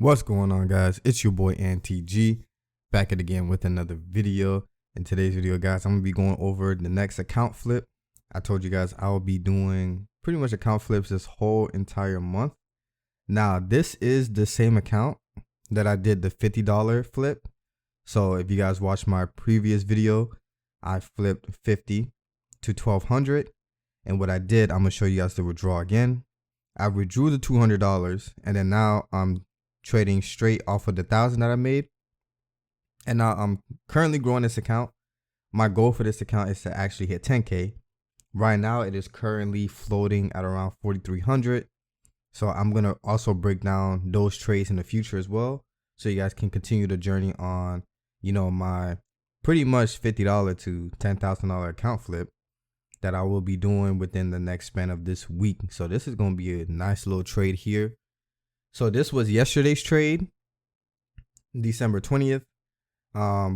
What's going on, guys? It's your boy NTG back at again with another video. In today's video, guys, I'm gonna be going over the next account flip. I told you guys I will be doing pretty much account flips this whole entire month. Now, this is the same account that I did the $50 flip. So if you guys watched my previous video, I flipped 50 to 1200, and what I did, I'm gonna show you guys the withdrawal again. I withdrew the $200, and then now I'm trading straight off of the 1,000 that I made. And now I'm currently growing this account. My goal for this account is to actually hit 10K. Right now it is currently floating at around 4,300. So I'm going to also break down those trades in the future as well, so you guys can continue the journey on, you know, my pretty much $50 to $10,000 account flip that I will be doing within the next span of this week. So this is going to be a nice little trade here. So this was yesterday's trade, December 20th.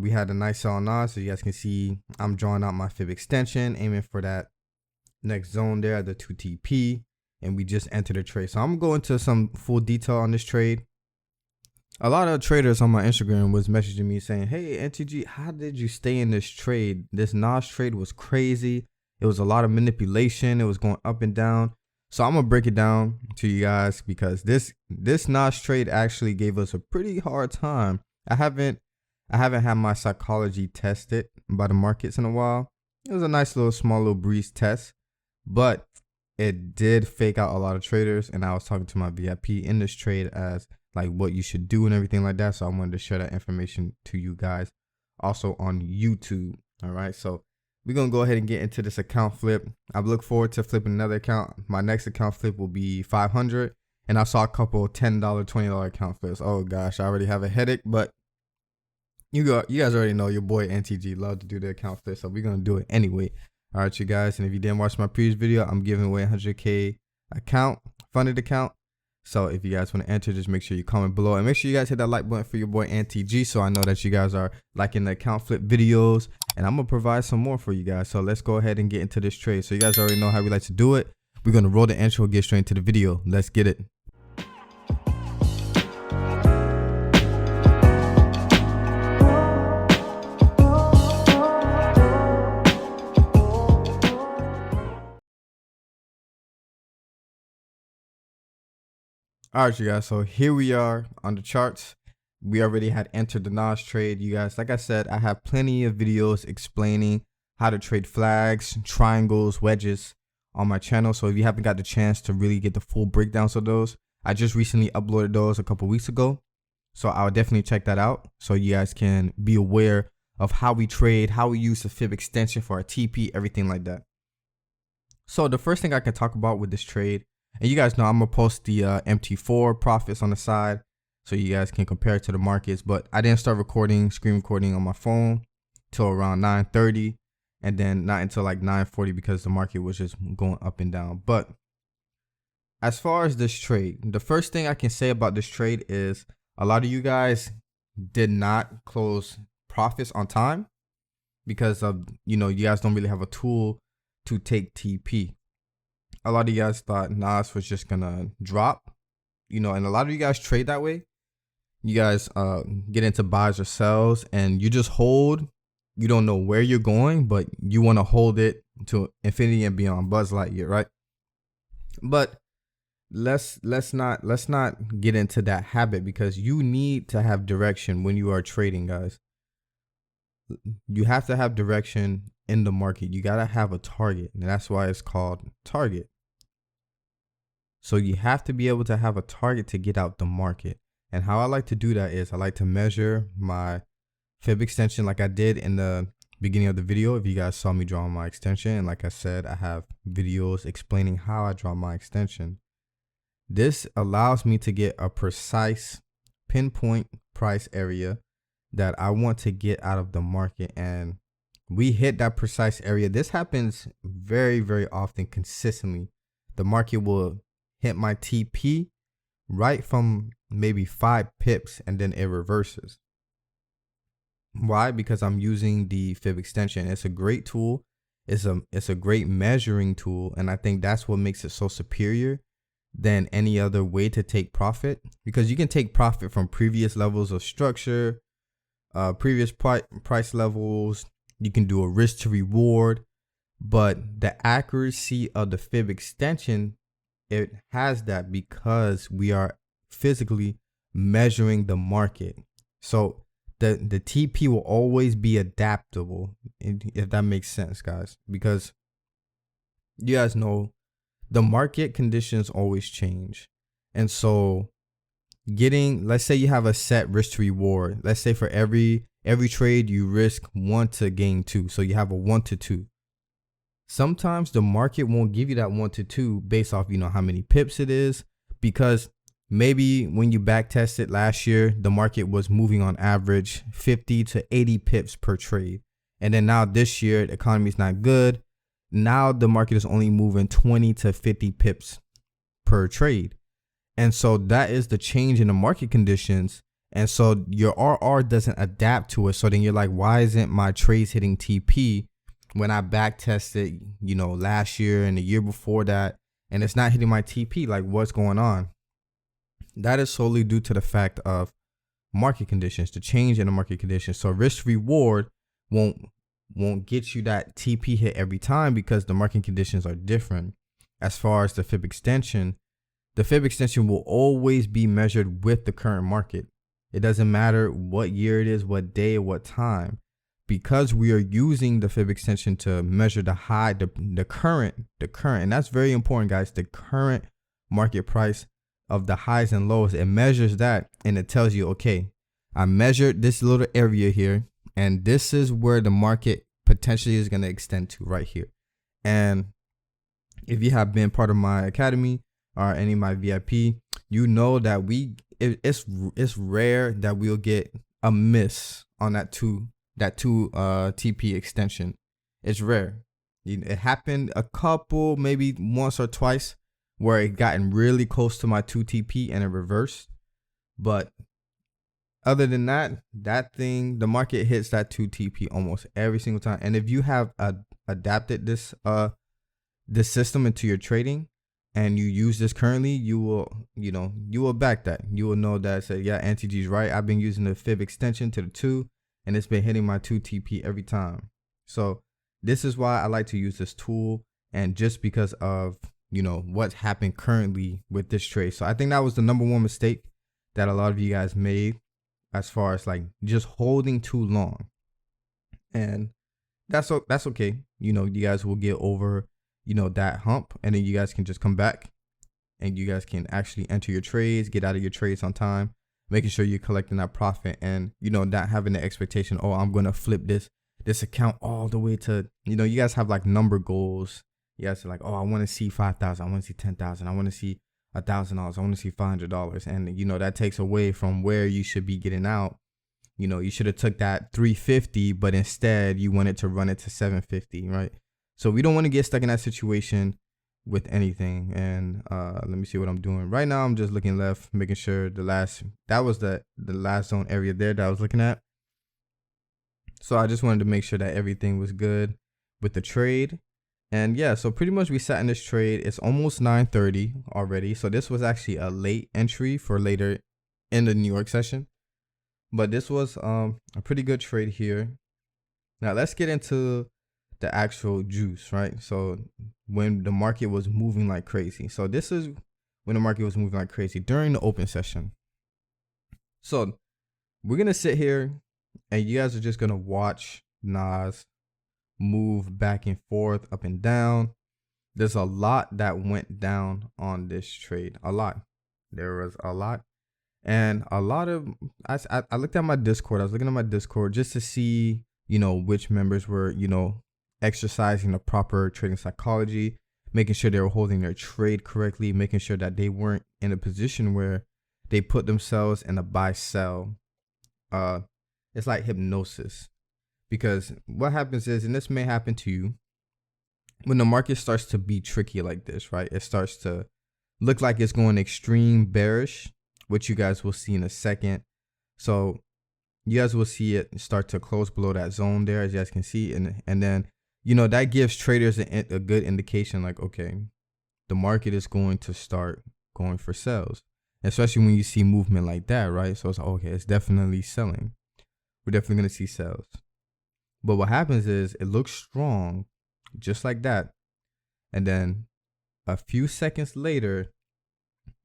We had a nice sell on NAS, so you guys can see I'm drawing out my fib extension, aiming for that next zone there at the 2 TP, and we just entered the trade. So I'm going to some full detail on this trade. A lot of traders on my Instagram was messaging me saying, "Hey NTG, how did you stay in this trade? This NAS trade was crazy. It was a lot of manipulation. It was going up and down." So I'm gonna break it down to you guys, because this NAS trade actually gave us a pretty hard time. I haven't had my psychology tested by the markets in a while. It was a nice little small little breeze test, but it did fake out a lot of traders. And I was talking to my VIP in this trade as like what you should do and everything like that. So I wanted to share that information to you guys also on YouTube. All right, so we're going to go ahead and get into this account flip. I look forward to flipping another account. My next account flip will be 500. And I saw a couple $10, $20 account flips. Oh gosh, I already have a headache, but you guys already know your boy NTG love to do the account flip. So we're going to do it anyway. All right, you guys. And if you didn't watch my previous video, I'm giving away 100K account, funded account. So if you guys want to enter, just make sure you comment below, and make sure you guys hit that like button for your boy NTG, so I know that you guys are liking the account flip videos, and I'm gonna provide some more for you guys. So let's go ahead and get into this trade. So you guys already know how we like to do it. We're gonna roll the intro, get straight into the video. Let's get it. All right, you guys, so here we are on the charts. We already had entered the NAS trade. You guys, like I said, I have plenty of videos explaining how to trade flags, triangles, wedges on my channel. So if you haven't got the chance to really get the full breakdowns of those, I just recently uploaded those a couple weeks ago. So I'll definitely check that out, so you guys can be aware of how we trade, how we use the fib extension for our TP, everything like that. So the first thing I can talk about with this trade, and you guys know I'm gonna post the MT4 profits on the side so you guys can compare it to the markets, but I didn't start screen recording on my phone till around 9:30, and then not until like 9:40 because the market was just going up and down. But as far as this trade, the first thing I can say about this trade is a lot of you guys did not close profits on time because of, you know, you guys don't really have a tool to take TP. A lot of you guys thought NAS was just gonna drop, you know, and a lot of you guys trade that way. You guys get into buys or sells, and you just hold. You don't know where you're going, but you want to hold it to infinity and beyond, Buzz Lightyear, right? But let's not get into that habit, because you need to have direction when you are trading, guys. You have to have direction in the market. You gotta have a target, and that's why it's called target. So you have to be able to have a target to get out the market. And how I like to do that is I like to measure my fib extension like I did in the beginning of the video. If you guys saw me draw my extension, and like I said, I have videos explaining how I draw my extension. This allows me to get a precise pinpoint price area that I want to get out of the market, and we hit that precise area. This happens very, very often, consistently. The market will hit my TP right from maybe 5 pips, and then it reverses. Why? Because I'm using the fib extension. It's a great tool. It's a great measuring tool, and I think that's what makes it so superior. than any other way to take profit, because you can take profit from previous levels of structure, previous price levels. You can do a risk to reward, but the accuracy of the fib extension, it has that because we are physically measuring the market. So the TP will always be adaptable, if that makes sense, guys, because you guys know the market conditions always change. And so let's say you have a set risk to reward. Let's say for every trade you risk 1 to gain 2. So you have a 1 to 2. Sometimes the market won't give you that 1 to 2 based off, how many pips it is, because maybe when you back test it last year, the market was moving on average 50 to 80 pips per trade. And then now this year, the economy is not good. Now the market is only moving 20 to 50 pips per trade. And so that is the change in the market conditions. And so your RR doesn't adapt to it. So then you're like, why isn't my trades hitting TP when I back tested, last year and the year before that, and it's not hitting my TP? Like, what's going on? That is solely due to the fact of market conditions, the change in the market conditions. So risk reward won't get you that TP hit every time because the market conditions are different. As far as the fib extension will always be measured with the current market. It doesn't matter what year it is, what day, what time, because we are using the fib extension to measure the high, the current, and that's very important, guys. The current market price of the highs and lows, it measures that, and it tells you, okay, I measured this little area here, and this is where the market potentially is going to extend to right here. And if you have been part of my academy or any of my VIP, you know that it's rare that we'll get a miss on that two TP extension. It's rare. It happened a couple, maybe once or twice, where it gotten really close to my 2 TP and it reversed. But other than that, the market hits that 2 TP almost every single time. And if you have adapted this system into your trading and you use this currently, you will back that. You will know that, say, yeah, NTG is right. I've been using the fib extension to the 2, and it's been hitting my 2 TP every time. So this is why I like to use this tool, and just because of what's happened currently with this trade. So I think that was the number one mistake that a lot of you guys made, as far as like just holding too long. And that's okay. You guys will get over that hump, and then you guys can just come back and you guys can actually enter your trades, get out of your trades on time, making sure you're collecting that profit, and not having the expectation, oh, I'm gonna flip this account all the way to, you guys have like number goals. You guys are like, oh, I want to see 5,000, I want to see 10,000, I want to see $1,000, I want to see $500, and that takes away from where you should be getting out. You should have took that 350, but instead you wanted to run it to 750, right? So we don't want to get stuck in that situation with anything. And let me see what I'm doing right now. I'm just looking left, making sure that was the last zone area there that I was looking at. So I just wanted to make sure that everything was good with the trade. And yeah, so pretty much we sat in this trade. It's almost 9:30 already. So this was actually a late entry for later in the New York session. But this was a pretty good trade here. Now let's get into the actual juice, right? So when the market was moving like crazy. So this is when the market was moving like crazy during the open session. So we're going to sit here and you guys are just going to watch NAS move back and forth, up and down. There's a lot that went down on this trade. A lot. There was a lot. And a lot of, I looked at my Discord. I was looking at my Discord just to see, which members were, exercising the proper trading psychology, making sure they were holding their trade correctly, making sure that they weren't in a position where they put themselves in a buy sell. It's like hypnosis, because what happens is, and this may happen to you, when the market starts to be tricky like this, right? It starts to look like it's going extreme bearish, which you guys will see in a second. So you guys will see it start to close below that zone there, as you guys can see. And then, that gives traders a good indication, like, okay, the market is going to start going for sales, especially when you see movement like that, right? So it's like, okay, it's definitely selling. We're definitely going to see sales. But what happens is it looks strong just like that. And then a few seconds later,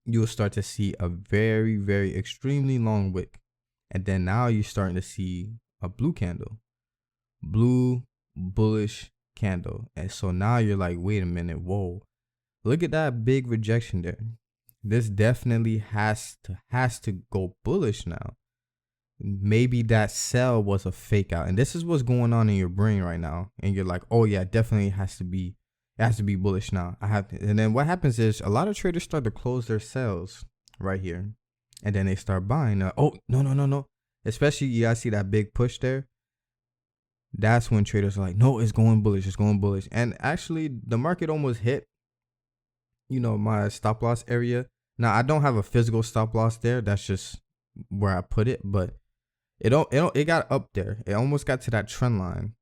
you'll start to see a very, very extremely long wick. And then now you're starting to see a blue candle, blue bullish candle. And so now you're like, wait a minute, whoa, look at that big rejection there. This definitely has to go bullish now. Maybe that sell was a fake out, and this is what's going on in your brain right now. And you're like, oh yeah, definitely has to be bullish now. And then what happens is a lot of traders start to close their sells right here, and then they start buying. Oh no. Especially you guys see that big push there. That's when traders are like, no, it's going bullish. It's going bullish. And actually, the market almost hit, my stop loss area. Now I don't have a physical stop loss there. That's just where I put it, but it got up there. It almost got to that trend line.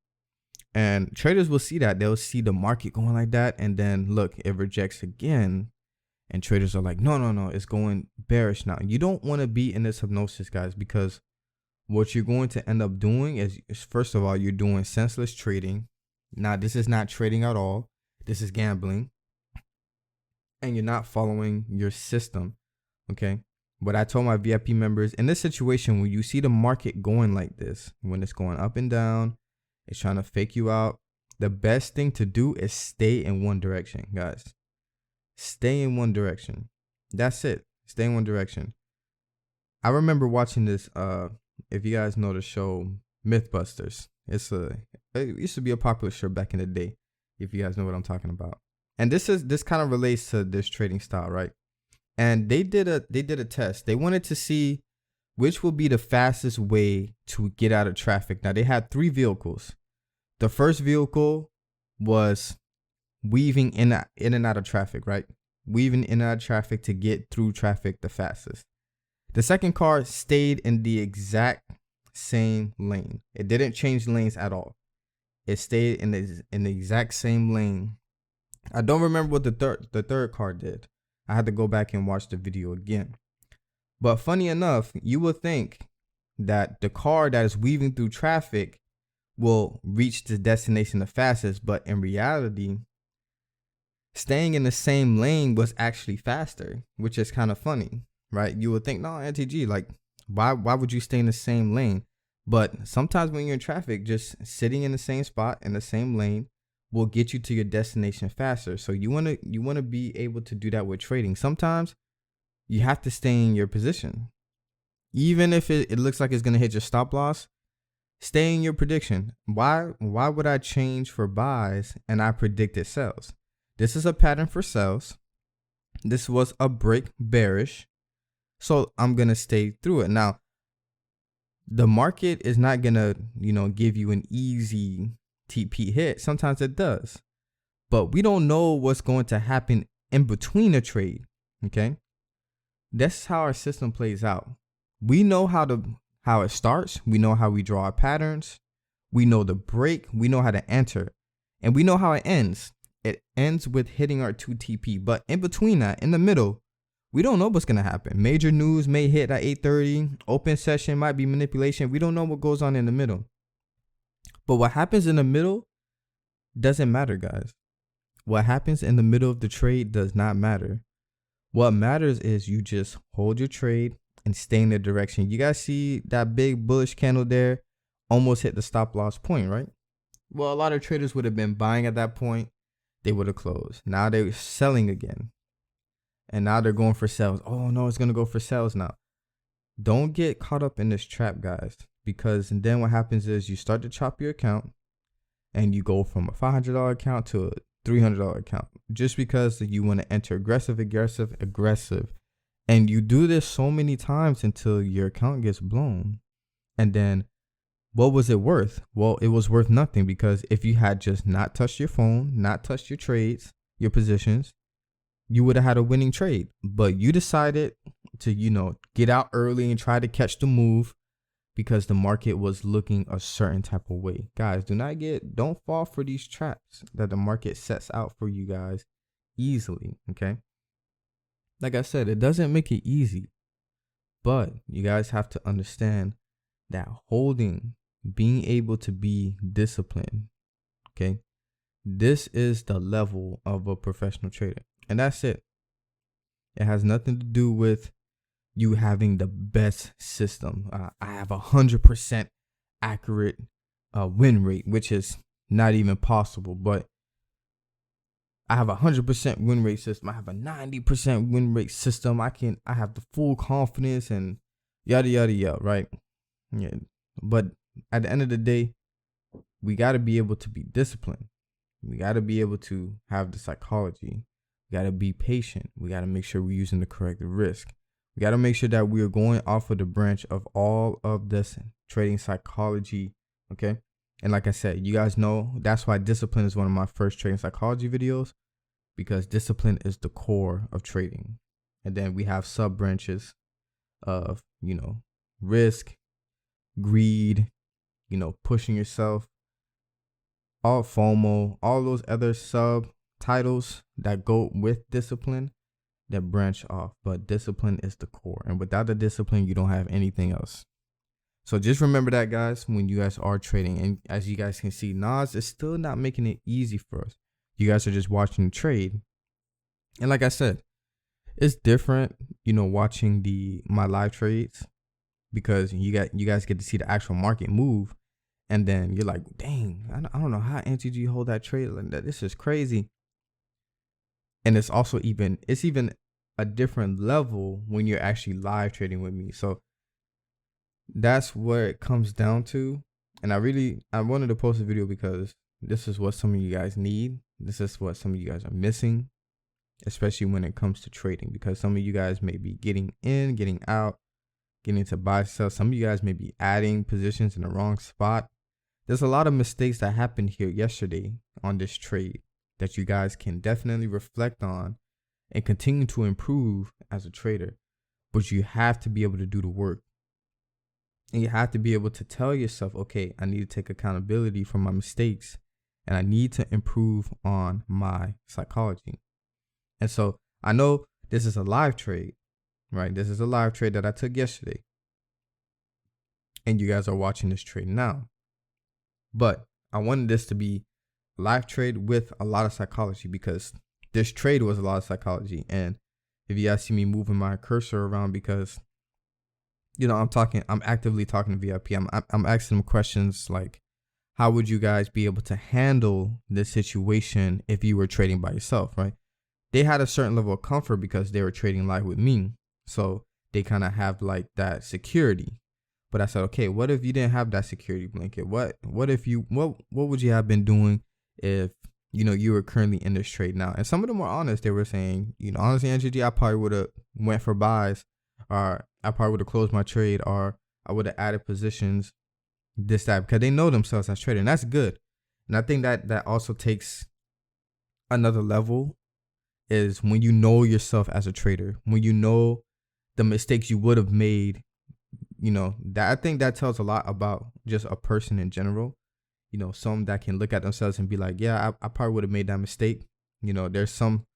And traders will see that. They'll see the market going like that. And then look, it rejects again. And traders are like, no, it's going bearish now. You don't want to be in this hypnosis, guys, because what you're going to end up doing is first of all, you're doing senseless trading. Now, this is not trading at all. This is gambling. And you're not following your system. Okay. But I told my VIP members, in this situation, when you see the market going like this, when it's going up and down, it's trying to fake you out, the best thing to do is stay in one direction, guys. Stay in one direction. That's it. Stay in one direction. I remember watching this, if you guys know the show Mythbusters. It used to be a popular show back in the day, if you guys know what I'm talking about. And this kind of relates to this trading style, right? And they did a test. They wanted to see which will be the fastest way to get out of traffic. Now, they had 3 vehicles. The first vehicle was weaving in and out of traffic, right? Weaving in and out of traffic to get through traffic the fastest. The second car stayed in the exact same lane. It didn't change lanes at all. It stayed in the exact same lane. I don't remember what the third car did. I had to go back and watch the video again. But funny enough, you would think that the car that is weaving through traffic will reach the destination the fastest. But in reality, staying in the same lane was actually faster, which is kind of funny, right? You would think, no, NTG, like, why would you stay in the same lane? But sometimes when you're in traffic, just sitting in the same spot in the same lane will get you to your destination faster. So you want to be able to do that with trading. Sometimes you have to stay in your position. Even if it looks like it's going to hit your stop loss, stay in your prediction. Why would I change for buys and I predicted sells? This is a pattern for sells. This was a break bearish. So I'm going to stay through it. Now, the market is not going to, give you an easy TP hit. Sometimes it does, but we don't know what's going to happen in between a trade. Okay. That's how our system plays out. We know how it starts. We know how we draw our patterns. We know the break. We know how to enter, and we know how it ends. It ends with hitting our 2 TP, but in between that, in the middle, we don't know what's going to happen. Major news may hit at 8:30. Open session might be manipulation. We don't know what goes on in the middle. But what happens in the middle doesn't matter, guys. What happens in the middle of the trade does not matter. What matters is you just hold your trade and stay in the direction. You guys see that big bullish candle there almost hit the stop loss point, right? Well, a lot of traders would have been buying at that point. They would have closed. Now they're selling again. And now they're going for sales. Oh no, it's going to go for sales now. Don't get caught up in this trap, guys. Because then what happens is you start to chop your account and you go from a $500 account to a $300 account just because you want to enter aggressive. And you do this so many times until your account gets blown. And then what was it worth? Well, it was worth nothing, because if you had just not touched your phone, not touched your trades, your positions, you would have had a winning trade. But you decided to, get out early and try to catch the move, because the market was looking a certain type of way. Guys, don't fall for these traps that the market sets out for you guys easily, okay? like I said, it doesn't make it easy, but you guys have to understand that being able to be disciplined, okay? This is the level of a professional trader, and that's it. It has nothing to do with you having the best system. I have 100% accurate win rate, which is not even possible, but I have 100% win rate system. I have a 90% win rate system. I have the full confidence and yada, yada, yada, right? Yeah. But at the end of the day, we got to be able to be disciplined. We got to be able to have the psychology. We got to be patient. We got to make sure we're using the correct risk. We got to make sure that we are going off of the branch of all of this trading psychology, okay? And like I said, you guys know that's why discipline is one of my first trading psychology videos, because discipline is the core of trading. And then we have sub branches of, risk, greed, pushing yourself, all FOMO, all those other subtitles that go with discipline that branch off. But discipline is the core. And without the discipline, you don't have anything else. So just remember that, guys, when you guys are trading. And as you guys can see, NAS is still not making it easy for us. You guys are just watching the trade. And like I said, it's different, watching my live trades, because you guys get to see the actual market move. And then you're like, dang, I don't know how NTG hold that trade like that. This is crazy. And it's also even a different level when you're actually live trading with me. So that's where it comes down to. And I wanted to post a video because this is what some of you guys need. This is what some of you guys are missing, especially when it comes to trading, because some of you guys may be getting in, getting out, getting to buy, sell. Some of you guys may be adding positions in the wrong spot. There's a lot of mistakes that happened here yesterday on this trade that you guys can definitely reflect on and continue to improve as a trader. But you have to be able to do the work. And you have to be able to tell yourself, okay, I need to take accountability for my mistakes, and I need to improve on my psychology. And so I know this is a live trade, right? This is a live trade that I took yesterday. And you guys are watching this trade now. But I wanted this to be a live trade with a lot of psychology, because this trade was a lot of psychology. And if you guys see me moving my cursor around, because I'm actively talking to VIP. I'm asking them questions like, how would you guys be able to handle this situation if you were trading by yourself, right? They had a certain level of comfort because they were trading live with me. So they kind of have like that security. But I said, okay, what if you didn't have that security blanket? What would you have been doing if, you were currently in this trade now? And some of them were honest. They were saying, honestly, NGG, I probably would have went for buys, or I probably would have closed my trade, or I would have added positions, this, that, because they know themselves as traders. And that's good. And I think that also takes another level, is when you know yourself as a trader, when you know the mistakes you would have made, that I think that tells a lot about just a person in general. Some that can look at themselves and be like, yeah, I probably would have made that mistake. There's some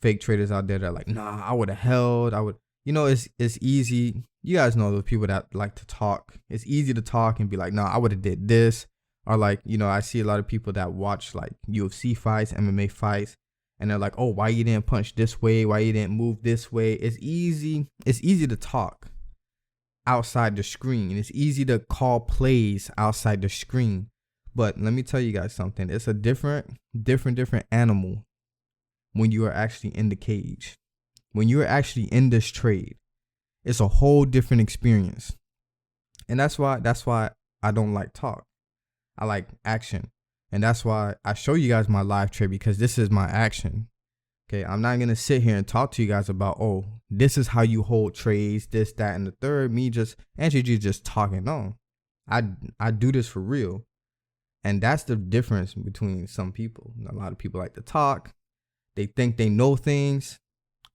fake traders out there that are like, nah, I would have held. I would, it's easy. You guys know those people that like to talk. It's easy to talk and be like, nah, I would have did this. Or like, I see a lot of people that watch like UFC fights, MMA fights, and they're like, oh, why you didn't punch this way? Why you didn't move this way? It's easy to talk outside the screen. And it's easy to call plays outside the screen. But let me tell you guys something. It's a different animal when you are actually in the cage. When you're actually in this trade, it's a whole different experience. And that's why I don't like talk. I like action. And that's why I show you guys my live trade, because this is my action. Okay, I'm not going to sit here and talk to you guys about, oh, this is how you hold trades, this, that, and the third. Me just, NGG just talking. No, I do this for real. And that's the difference between some people. A lot of people like to talk. They think they know things.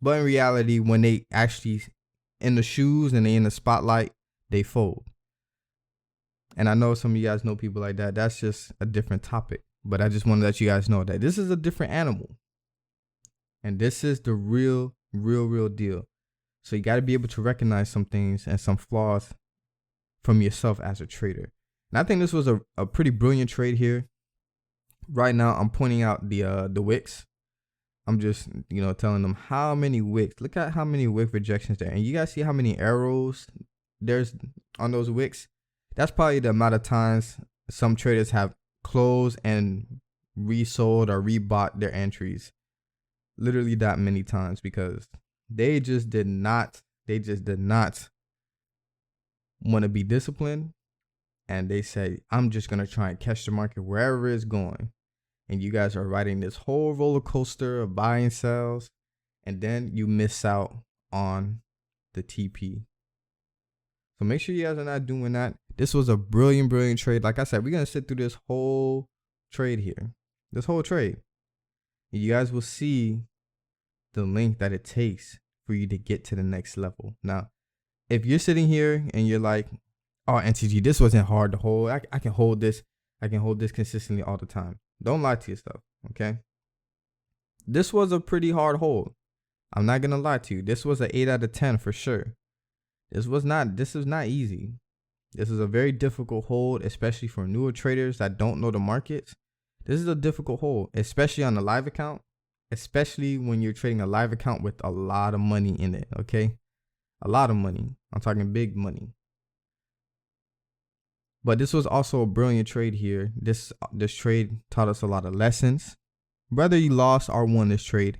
But in reality, when they actually in the shoes and they in the spotlight, they fold. And I know some of you guys know people like that. That's just a different topic. But I just want to let you guys know that this is a different animal. And this is the real Real deal. So you got to be able to recognize some things and some flaws from yourself as a trader. And I think this was a pretty brilliant trade here. Right now, I'm pointing out the wicks. I'm just, telling them how many wicks. Look at how many wick rejections there. And you guys see how many arrows there's on those wicks? That's probably the amount of times some traders have closed and resold or rebought their entries. Literally that many times, because they just did not want to be disciplined. And they say, I'm just going to try and catch the market wherever it's going. And you guys are riding this whole roller coaster of buying sells. And then you miss out on the TP. So make sure you guys are not doing that. This was a brilliant trade. Like I said, we're going to sit through this whole trade here. This whole trade. And you guys will see the length that it takes for you to get to the next level. Now, if you're sitting here and you're like, oh, NTG, this wasn't hard to hold. I can hold this. I can hold this consistently all the time. Don't lie to yourself, okay? This was a pretty hard hold. I'm not going to lie to you. This was an 8 out of 10 for sure. This is not easy. This is a very difficult hold, especially for newer traders that don't know the markets. This is a difficult hold, especially on a live account, especially when you're trading a live account with a lot of money in it, okay? A lot of money. I'm talking big money. But this was also a brilliant trade here. This trade taught us a lot of lessons. Whether you lost or won this trade,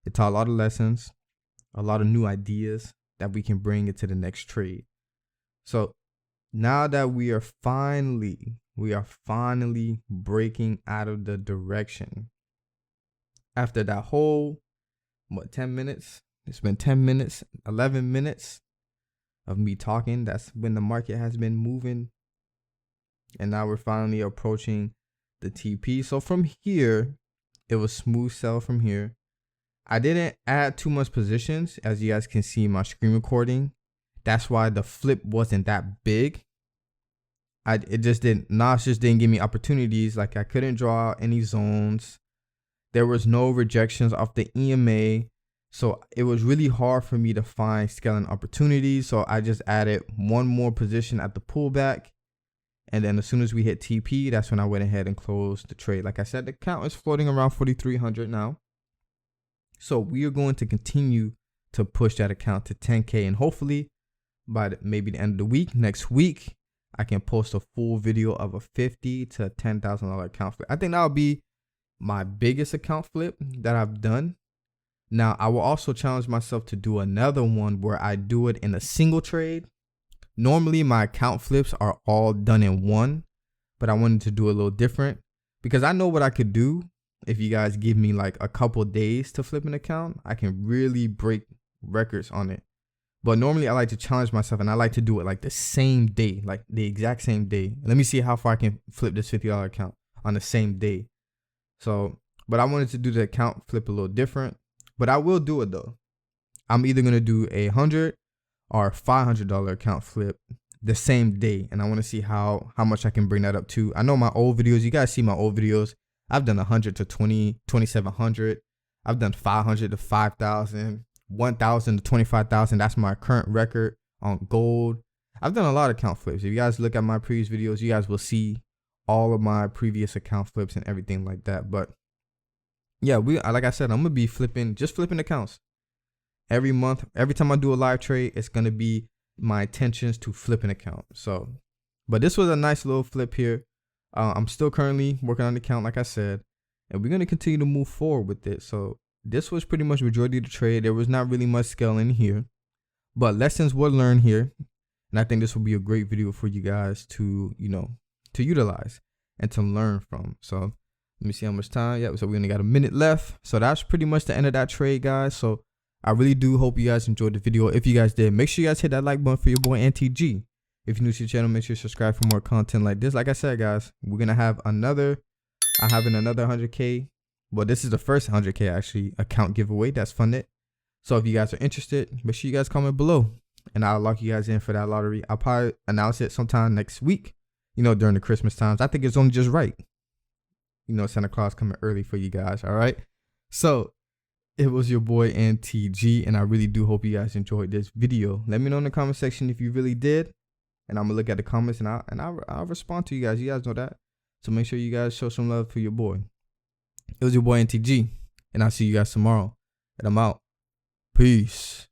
it taught a lot of lessons, a lot of new ideas that we can bring into the next trade. So now that we are finally breaking out of the direction. After that whole, 10 minutes? It's been 10 minutes, 11 minutes of me talking. That's when the market has been moving. And now we're finally approaching the TP. So from here, it was smooth sell from here. I didn't add too much positions, as you guys can see in my screen recording. That's why the flip wasn't that big. NAS just didn't give me opportunities. Like, I couldn't draw out any zones. There was no rejections off the EMA. So it was really hard for me to find scaling opportunities. So I just added one more position at the pullback. And then as soon as we hit TP, that's when I went ahead and closed the trade. Like I said, the count is floating around 4,300 now. So we are going to continue to push that account to 10K. And hopefully by maybe the end of the week, next week, I can post a full video of a $50,000 to $10,000 account flip. I think that'll be my biggest account flip that I've done. Now, I will also challenge myself to do another one where I do it in a single trade. Normally, my account flips are all done in one, but I wanted to do a little different because I know what I could do. If you guys give me like a couple days to flip an account, I can really break records on it. But normally I like to challenge myself and I like to do it like the same day, like the exact same day. Let me see how far I can flip this $50 account on the same day. So, but I wanted to do the account flip a little different, but I will do it though. I'm either going to do a $100 or $500 account flip the same day. And I want to see how much I can bring that up to. I know my old videos, you guys see my old videos. I've done 100 to 2,700. I've done 500 to 5,000, 1,000 to 25,000. That's my current record on gold. I've done a lot of account flips. If you guys look at my previous videos, you guys will see all of my previous account flips and everything like that. But yeah, like I said, I'm gonna be flipping accounts every month. Every time I do a live trade, it's gonna be my intentions to flip an account. So, but this was a nice little flip here. I'm still currently working on the account, like I said, and we're going to continue to move forward with it. So this was pretty much majority of the trade. There was not really much scale in here, but lessons were learned here. And I think this will be a great video for you guys to, to utilize and to learn from. So let me see how much time. Yeah, so we only got a minute left. So that's pretty much the end of that trade, guys. So I really do hope you guys enjoyed the video. If you guys did, make sure you guys hit that like button for your boy NTG. If you're new to the channel, make sure you subscribe for more content like this. Like I said, guys, we're going to have another 100K. Well, this is the first 100K actually account giveaway that's funded. So if you guys are interested, make sure you guys comment below and I'll lock you guys in for that lottery. I'll probably announce it sometime next week, during the Christmas times. I think it's only just right. Santa Claus coming early for you guys. All right. So It was your boy NTG, and I really do hope you guys enjoyed this video. Let me know in the comment section if you really did, and I'm gonna look at the comments and I'll respond to you guys. You guys know that, so make sure you guys show some love for your boy. It was your boy NTG, and I'll see you guys tomorrow. And I'm out. Peace.